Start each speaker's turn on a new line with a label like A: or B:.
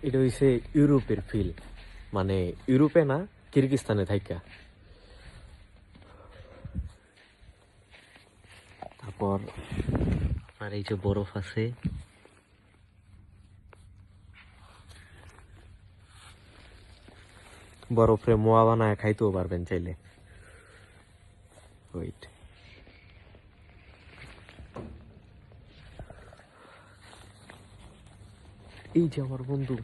A: এটা হইছে ইউরোপের ফিল, মানে ইউরোপে না, কিরগিস্তানে থাইকা। তারপর আর এই যে বরফ আছে, বরফে মোয়া বানায় খাইতেও পারবেন চাইলে। ওয়েট, এই যে আমার বন্ধু